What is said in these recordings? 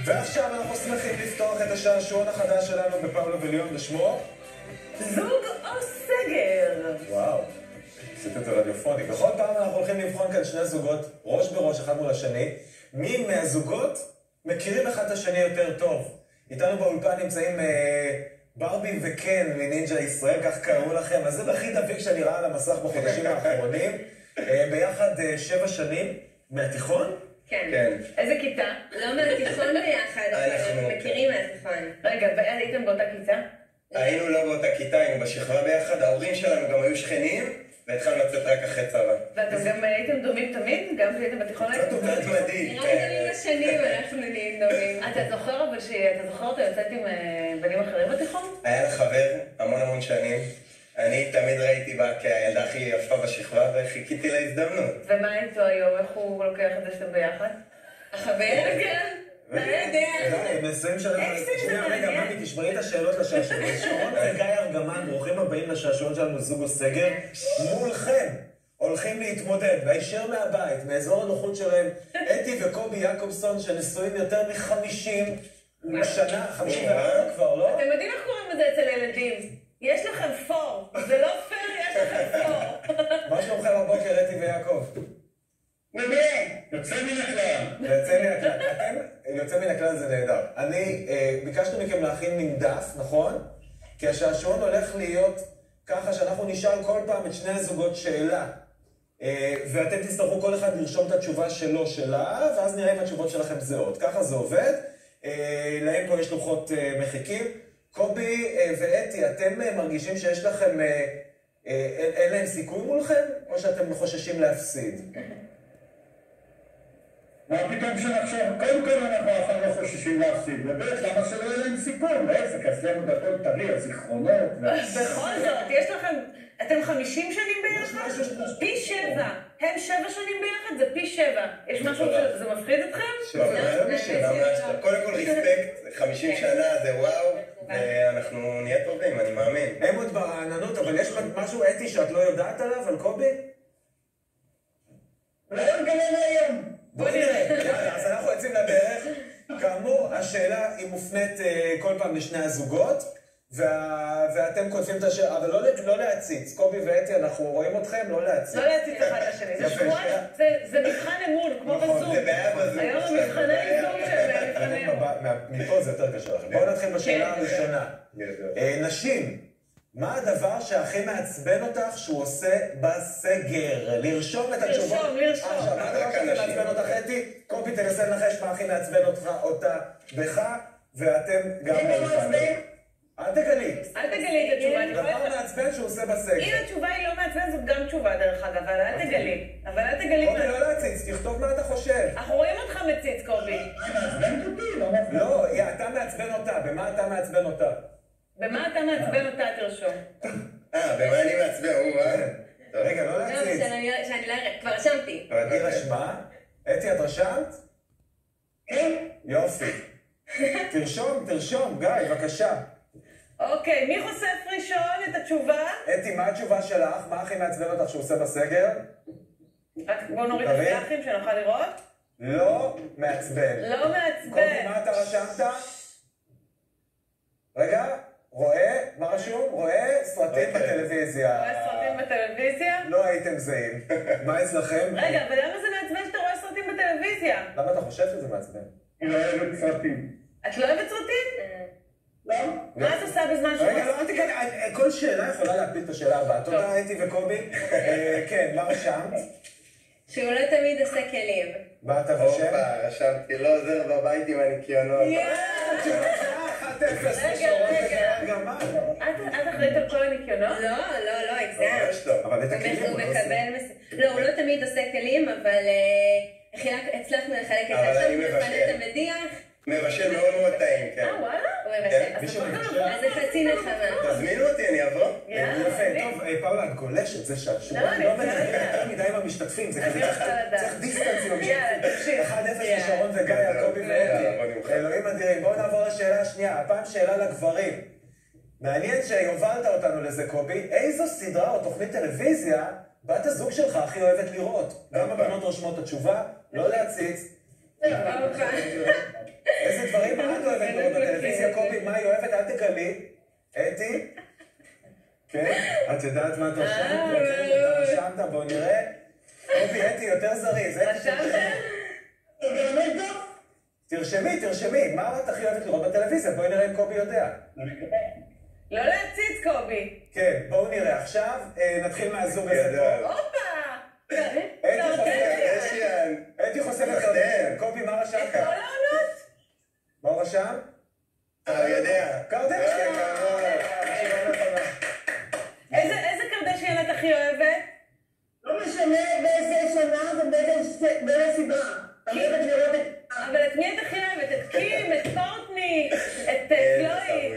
ועכשיו אנחנו שמחים לפתוח את השעשועון החדש שלנו בפאולו וליון לשמו זוג או סגר. וואו, עשית את זה רדיופוני. בכל פעם אנחנו הולכים לבחון כאן שני זוגות, ראש בראש אחד מול השני. מי מהזוגות מכירים אחד את השני יותר טוב? איתנו באולפן נמצאים ברבי וקן מנינג'ה ישראל, כך קראו לכם. אז זה הכי דביק שאני ראה על המסך בחודשים האחרונים. ביחד 7 שנים מהתיכון? כן. איזה כיתה? לא מהתיכון ביחד, אנחנו מכירים מהתיכון. רגע, הייתם באותה כיתה? היינו לא באותה כיתה, היינו בשכבה ביחד, ההורים שלנו גם היו שכנים, והתחלנו לצאת רק אחרי צבא. ואתם גם הייתם דומים תמיד? גם כשהייתם בתיכון הייתם דומים? קצת מדהים. נראה לי עם השנים אנחנו נהיים דומים. אתה זוכר אבל שאתה זוכר אותה יוצאת עם בנים אחרים בתיכון? היה לה חבר המון שנים. אני תמיד ראיתי בה כילדה הכי יפה בשכבה וחיכיתי להזדמנות. ומה איתו היום? איך הוא לוקח את זה שאתם ביחד? החבר? כן. אתה יודע. נסיים שלנו. שנייה, רגע, ממי, תשמרי את השאלות לשעשועון. שרון וגיא ארגמן, ברוכים הבאים לשעשועון שלנו זוג או סגר. מולכם הולכים להתמודד, והישר מהבית, מאזור הנוחות שלהם, אתי וקובי יעקובסון, שנשואים יותר מ-50 שנה, 54 כבר, לא? אתם יודעים איך קוראים לזה אצל ילדים? יש לכם פור. זה לא פייר, יש לכם פור. מה שלומכם הבוקר, אתי ויעקב? יוצא מן הכלל. יוצא מן הכלל. יוצא מן הכלל זה נהדר. אני, ביקשנו מכם להכין מין דף, נכון? כי השעשועון הולך להיות ככה שאנחנו נשאל כל פעם את שני הזוגות שאלה. ואתם תצטרכו כל אחד לרשום את התשובה שלו שלה, ואז נראה אם התשובות שלכם זהות. ככה זה עובד. להם פה יש לוחות מחיקים. קובי ואתי, אתם מרגישים שיש לכם, אין להם סיכוי מולכם? או שאתם חוששים להפסיד? מה פתאום שנחשוב? קודם כל אנחנו אף פעם לא חוששים להפסיד, ובית למה שלא יהיה להם סיפור? להפך, אצלנו בכל טרי, הזיכרונות. בכל זאת, יש לכם, אתם 50 שנים ביחד? פי 7. הם 7 שנים ביחד, זה פי 7. יש משהו שזה מפחיד אתכם? קודם כל ריספקט, 50 שנה זה וואו, ואנחנו נהיה טובים, אני מאמין. הם עוד ברעננות, אבל יש משהו אתי שאת לא יודעת עליו, על קובי? לא נגלה היום. בוא נראה, יאללה, אז אנחנו יוצאים לדרך. כאמור, השאלה היא מופנית כל פעם לשני הזוגות, ואתם כותבים את השאלה, אבל לא להציץ. קובי ואתי, אנחנו רואים אתכם, לא להציץ. לא להציץ אחד לשני, זה שבועי, זה מבחן אמון, כמו בזום. זה בעיה בזום. היום המבחני זום של מבחני אמון. מפה זה יותר קשה לכם. בואו נתחיל בשאלה הראשונה. נשים, מה הדבר שהכי מעצבן אותך שהוא עושה בסגר? לרשום את התשובות. לרשום. עכשיו, מה הדבר שהכי מעצבן אותך, אתי? קובי, תנסה לנחש מה הכי מעצבן אותה בך, ואתם גם באולפן. אל תגלי. אל תגלי את התשובה. דבר מעצבן שהוא עושה בסגר. אם התשובה היא לא מעצבן, זאת גם תשובה דרך אגב, אבל אל תגלי. אבל אל תגלי. קובי, לא להציץ, תכתוב מה אתה חושב. אנחנו רואים אותך מציץ, קובי. לא, אתה מעצבן אותה. במה אתה מעצבן אותה? במה אתה מעצבן אותה, תרשום. במה אני מעצבן? רגע, לא להציץ. שאני לא אראה, כבר רשמתי. היא רשמה? אתי, את רשמת? כן. יופי. תרשום, גיא, בבקשה. אוקיי, מי חושף ראשון את התשובה? אתי, מה התשובה שלך? מה הכי מעצבן אותך שהוא עושה בסגר? רק בוא נוריד את הפלאחים שנוכל לראות. לא מעצבן. לא מעצבן. קובי, מה אתה רשמת? רגע, רואה? מה רשום? רואה סרטים בטלוויזיה. רואה סרטים בטלוויזיה? לא הייתם זהים. מה אצלכם? רגע, אבל למה זה מעצבן שאתה רואה סרטים בטלוויזיה? למה אתה חושב שזה מעצבן? היא לא אוהבת סרטים. את לא אוהבת סרטים? לא? מה את עושה בזמן רגע, לא, אל תגלה, כל שאלה יכולה להפיל את השאלה הבאה. תודה, אתי וקובי. כן, מה רשמת? שהוא לא תמיד עושה כלים. מה אתה חושב? רשמתי, לא עוזר בבית עם הניקיונות. את אחראית על כל הניקיונות? לא, הגזם. אבל את הכלים הוא מקבל... לא, הוא לא תמיד עושה כלים, אבל הצלחנו לחלק את זה. עכשיו הוא מפנה את המדיח. מבשל מאוד טעים, כן. וואלה? הוא מבשל. אז זה חצי נחמה. תזמינו אותי, אני אבוא. יפה, טוב, פאולה, את גולשת, זה שהשורה לא מדברים יותר מדי עם המשתתפים, זה כזה צריך דיסטנס עם המשתתפים. 1-0 לשרון וגיא על קובי ואתי. אלוהים אדירים, בואו נעבור לשאלה השנייה, הפעם שאלה לגברים. מעניין שהובלת אותנו לזה, קובי, איזו סדרה או תוכנית טלוויזיה בת הזוג שלך הכי אוהבת לראות? גם הבנות רושמות את התשובה, לא להציץ. איזה דברים יודעת מה אתה רשמת? בואו נראה. קובי, אתי, יותר זריז. רשמתם? תרשמי. מה את הכי אוהבת לראות בטלוויזיה? בואי נראה אם קובי יודע. לא להציץ, קובי. כן, בואו נראה. עכשיו נתחיל מהזוג הזה פה. הופה! אתי חושפת קרדשן. קובי, מה רשמת? את כל העונות? מה הוא רשם? יודע. קרדשן! איזה קרדשיין את הכי אוהבת? לא משנה באיזה שנה ובאיזה סדרה. אני אוהבת לראות את... אבל את מי את הכי אוהבת? את קים, את קורטני, את קלואי?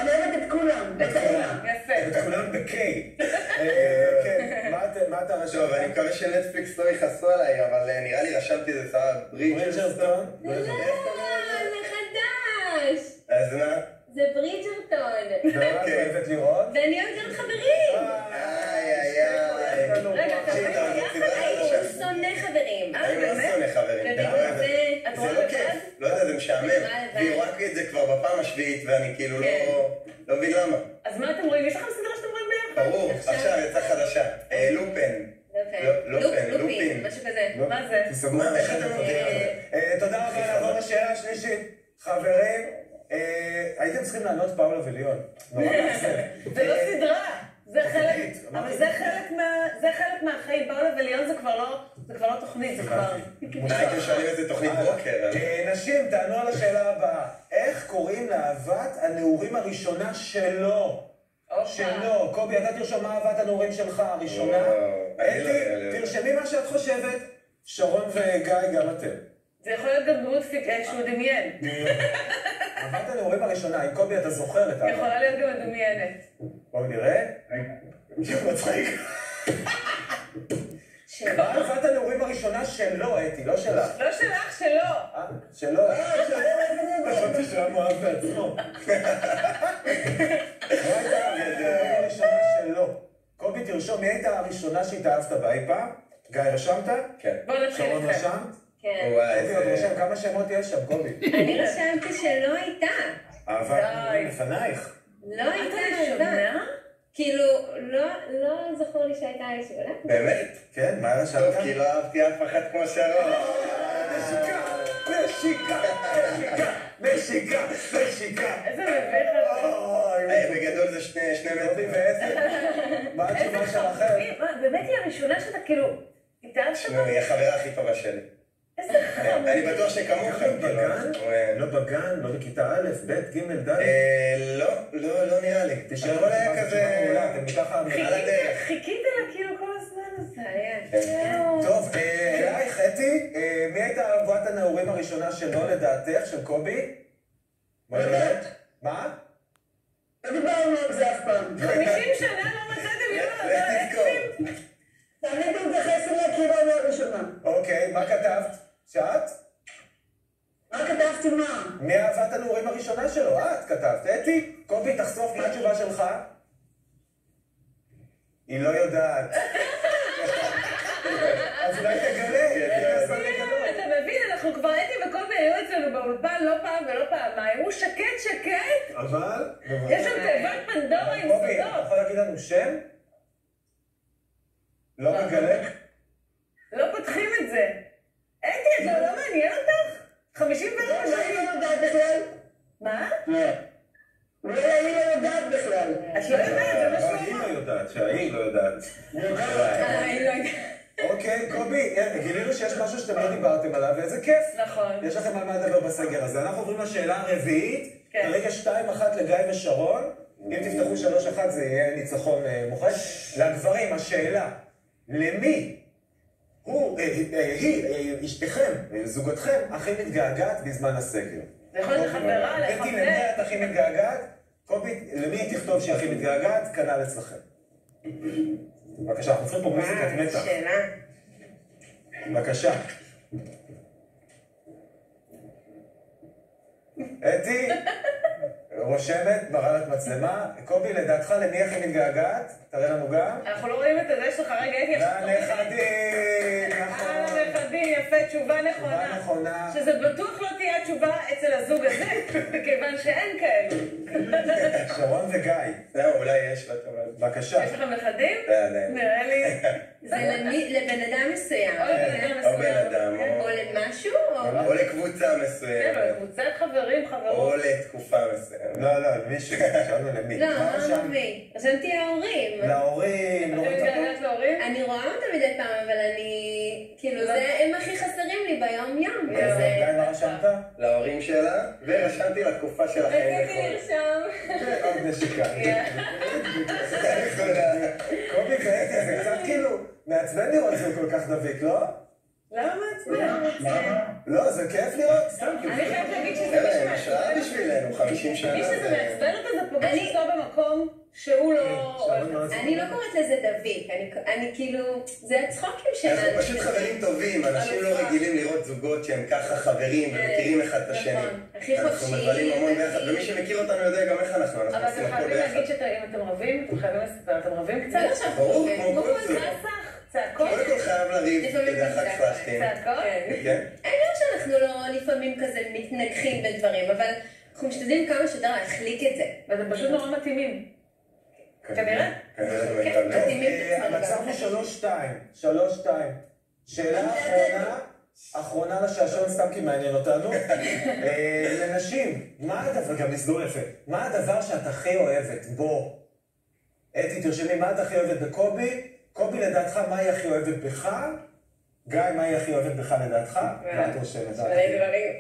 אני אוהבת את כולם. יפה. את כולם בקיי. כן, מה אתה רשמת? טוב, אני מקווה שנטפליקס לא יכעסו עליי, אבל נראה לי רשמתי את זה ברידג'רטון? לא, זה חדש. אז מה? זה ברידג'רטון. ומה את אוהבת לראות? ואני אוהבת להיות חברים. רגע, אני שונא חברים. אני לא שונא חברים. זה לא כיף. לא יודע, זה משעמם. והיא רואה את זה כבר בפעם השביעית, ואני כאילו לא מבין למה. אז מה אתם רואים? יש לכם סדרה שאתם רואים ביחד? ברור, עכשיו יצאה חדשה. לופן. לופין, משהו כזה. מה זה? תסגרו, איך אתם יודעים על זה? תודה רבה, נעבור לשאלה השלישית. חברים, הייתם צריכים לענות פאולה וליון. נורא מאכזב. זה לא סדרה. אבל זה חלק מהחיים. פאולה וליון זה כבר לא תוכנית, זה כבר... הייתם שואלים איזה תוכנית בוקר. נשים, תענו על השאלה הבאה. איך קוראים לאהבת הנעורים הראשונה שלו? שלו. קובי, אתה תרשום מה אהבת הנעורים שלך הראשונה. אתי, תרשמי מה שאת חושבת. שרון וגיא, גם אתם. זה יכול להיות גם דמות שהוא דמיין. אהבת הנעורים הראשונה, אם קובי אתה זוכר את יכולה להיות גם דמיינת. בואו נראה. מצחיק. מה אהבת הנעורים הראשונה שלו, אתי, לא שלך. לא שלך, שלו. שלו. חשבתי שהוא מאוהב בעצמו. מה הייתה הנעורים הראשונה שלו? קובי, תרשום, מי הייתה הראשונה שהתאהבת בה אי פעם? גיא, רשמת? כן. בוא נתחיל שרון איתכם. רשמת? כן. קובי, עוד רשם, כמה שמות יש שם, קובי? אני רשמתי שלא הייתה. אהבת הנעורים לפנייך. לא הייתה אהבה. כאילו, לא זכור לי שהייתה איזושהי, אולי? באמת? כן, מה רשמת? טוב, כי לא אהבתי אף אחת כמו שרון. משיקה. איזה מביך את בגדול זה שני קובי מטרים. ועשר. מה התשובה שלכם? באמת היא הראשונה שאתה כאילו... התאהבת בה? היא החברה הכי טובה שלי. איזה חמוד. אני בטוח שכמוכם. בגן? לא בגן, לא בכיתה א', ב', ג', ד'? לא נראה לי. תשאר היה כזה... אתם ככה... על הדרך. חיכית לה כאילו כל הזמן הזה. טוב, אלייך, אתי, מי הייתה אהבת הנעורים הראשונה שלו לדעתך, של קובי? מה? לא דיברנו על זה אף פעם. 50 שנה לא מצאתם יום. לך תזכור. תמיד מתייחס אליה כאילו אני הראשונה. אוקיי, מה כתבת? שאת? מה כתבתי מה? מי אהבת הנעורים הראשונה שלו? את כתבת. אתי, קובי, תחשוף מה התשובה שלך? היא לא יודעת. אז אולי תגלה. אתה מבין, אנחנו כבר אתי וקובי היו אצלנו באולפן לא פעם ולא פעמיים. הוא שקט. אבל... יש שם תיבת פנדורה עם קובי, אתה סודות. יכול להגיד לנו שם? לא מגלה? לא פותחים את זה. אתי, אתה לא מעניין אותך? 54 אולי היא שנים. לא יודעת בכלל? מה? אולי היא לא יודעת בכלל. את לא יודעת, זה מה שהוא היא אמר. לא יודעת, שהיא לא יודעת. אני לא יודעת. אוקיי, קובי, גילינו שיש משהו שאתם לא דיברתם עליו, ואיזה כיף. נכון. יש לכם על מה לדבר בסגר הזה. אנחנו עוברים לשאלה הרביעית. כן. כרגע 2-1 לגיא ושרון. אם תפתחו 3-1 זה יהיה ניצחון מוחץ. לגברים, השאלה, למי היא, אשתכם, זוגתכם, הכי מתגעגעת בזמן הסגר? זה יכול להיות חברה, אתי, למי את הכי מתגעגעת? קובי, למי תכתוב שהיא הכי מתגעגעת? כנ"ל אצלכם. בבקשה, אנחנו צריכים פה מוזיקת מתח. שאלה. בבקשה. אתי, רושמת, מראה לך מצלמה. קובי, לדעתך למי הכי מתגעגעת? תראה לנו גם. אנחנו לא רואים את הזה שלך, רגע, הייתי עכשיו... לנכדים, נכון. לנכדים. מדהים, יפה, תשובה נכונה. שזה בטוח לא תהיה התשובה אצל הזוג הזה, כיוון שאין כאלו. שרון וגיא. זהו, אולי יש לה טובה. בבקשה. יש לכם נכדים? עדיין. נראה לי. זה לבן אדם מסוים. או בן אדם, או למשהו, או לקבוצה מסוימת. כן, לקבוצת חברים, חברות. או לתקופה מסוימת. לא, מישהו, שאלנו למי. לא, מה מביא? רשמתי להורים. להורים, אתם מתגעגעת להורים? אני רואה אותם מדי פעם, אבל אני... כאילו, הם הכי חסרים לי ביום-יום. גיא, מה רשמת? להורים שלה, ורשמתי לתקופה של החיים רציתי לרשום. עוד נשיקה. קובי, קראתי, זה קצת כאילו מעצבן לראות זה כל כך דביק, לא? למה מעצבן? לא, זה כיף לראות, סתם כאילו. אני חייבת להגיד שזה מי כן, השראה בשבילנו, 50 שנה. מי שזה מעצבן אותו זה פוגש אותו במקום שהוא לא... אני לא קוראת לזה דביק, אני כאילו... זה הצחוקים שלנו. אנחנו פשוט חברים טובים, אנשים לא רגילים לראות זוגות שהם ככה חברים ומכירים אחד את השני. הכי חופשי. אנחנו מבלים המון ביחד, ומי שמכיר אותנו יודע גם איך אנחנו אבל עושים אתם הכל חייבים ביחד. להגיד שאם אתם רבים, אתם חייבים לספר, אתם רבים קצת? זה לא שאנחנו ברור, רבים. כמו כל זוג. צחק, צעקות? קודם כל חייב לריב לפעמים כדי אחר כך צעקות. להחתים. צעקות? כן? אני לא שאנחנו לא לפעמים כזה מתנגחים בדברים, אבל אנחנו משתדלים כמה שיותר להחליק את זה. ואתם פשוט נורא מתאימים. כנראה? כן, מתאימים את עצמנו. המצב הוא 3-2. שאלה אחרונה לשעשון, סתם כי מעניין אותנו. לנשים, מה הדבר, גם נסגור יפה, מה הדבר שאת הכי אוהבת בו? אתי, תרשמי, מה את הכי אוהבת בקובי? קובי, לדעתך, מה היא הכי אוהבת בך? גיא, מה היא הכי אוהבת בך לדעתך? מה את רושמת? מלא דברים.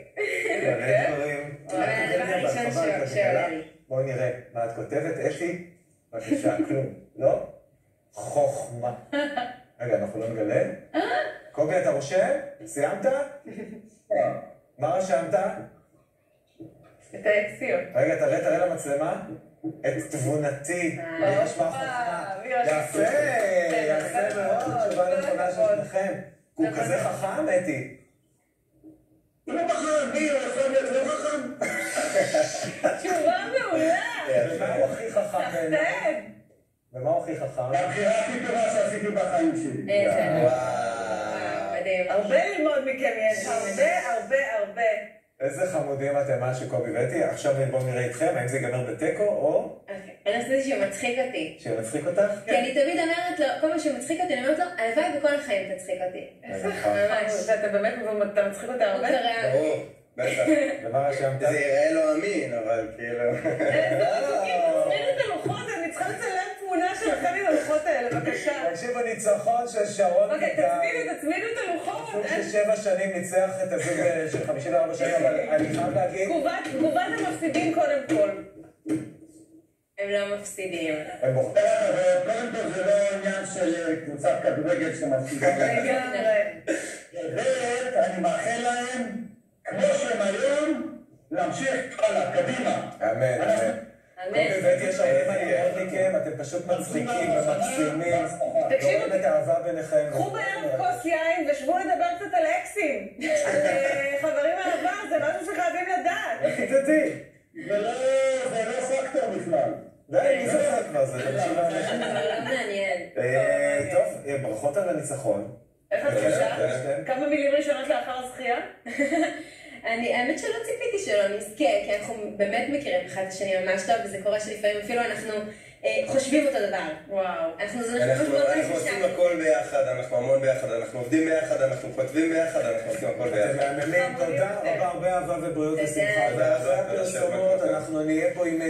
מלא דברים. הדבר הראשון שעולה לי. בואו נראה מה את כותבת. אתי, בבקשה, כלום. לא? חוכמה. רגע, אנחנו לא נגלה. קובי, אתה רושם? סיימת? מה רשמת? את האקסיות. רגע, תראה למצלמה. את תבונתי. ממש חוכמה. יפה מאוד. תשובה נכונה של שניכם. הוא כזה חכם, אתי. הוא לא חכם, מי? הוא יכול להיות לא חכם? תשובה מעולה! ומה הוא הכי חכם? תחתן! ומה הוא הכי חכם? הבחירה הכי טובה שעשיתי בחיים שלי. מדהים. הרבה ללמוד מכם יש, הרבה. איזה חמודים אתם, מה שקובי ואתי. עכשיו בואו נראה איתכם, האם זה ייגמר בתיקו או... אני עושה שהוא מצחיק אותי. שמצחיק אותך? כי אני תמיד אומרת לו, כל מה שמצחיק אותי, אני אומרת לו, הלוואי בכל החיים תצחיק אותי. ממש. ואתה באמת, אתה מצחיק אותה הרבה? ברור, בטח. ומה רשמת? זה יראה לו אמין, אבל כאילו... איזה מצחיקים, תצמיד את הלוחות, אני צריכה לצלם תמונה שלכם עם הלוחות האלה, בבקשה. תקשיבו, ניצחון של שרון אוקיי, תצמידו את הלוחות. סוג של 7 שנים ניצח את הזוג של 54 שנים, אבל אני חייב להגיד... תגובת המפסידים קודם כל. הם לא מפסידים. הם בוחרים. קודם כל זה לא עניין של קבוצת כדורגל שמפסידה. לגמרי. ואני מאחל להם, כמו שהם היום, להמשיך הלאה, קדימה. אמן. קובי ואתי, יש הרבה מה לראות מכם, אתם פשוט מצחיקים ומקסימים. תקשיבו, רואים את האהבה ביניכם. קחו בערב כוס יין ושבו לדבר קצת על אקסים. על חברים מהעבר, זה משהו שחייבים לדעת. איך חידתי? זה לא פקטור בכלל. די, מי זוכר כבר, זה 50 אנשים. לא מעניין. טוב, ברכות על הניצחון. איך את חושבת? כמה מילים ראשונות לאחר הזכייה? האמת שלא ציפיתי שלא נזכה, כי אנחנו באמת מכירים אחד את השני ממש טוב, וזה קורה שלפעמים אפילו אנחנו חושבים אותו דבר. וואו. אנחנו עושים הכל ביחד, אנחנו המון ביחד, אנחנו עובדים ביחד, אנחנו כותבים ביחד, אנחנו עושים הכל ביחד. אתם מהממים, תודה רבה, הרבה אהבה ובריאות ושמחה. תודה. ואחרי הפרסומות אנחנו נהיה פה עם...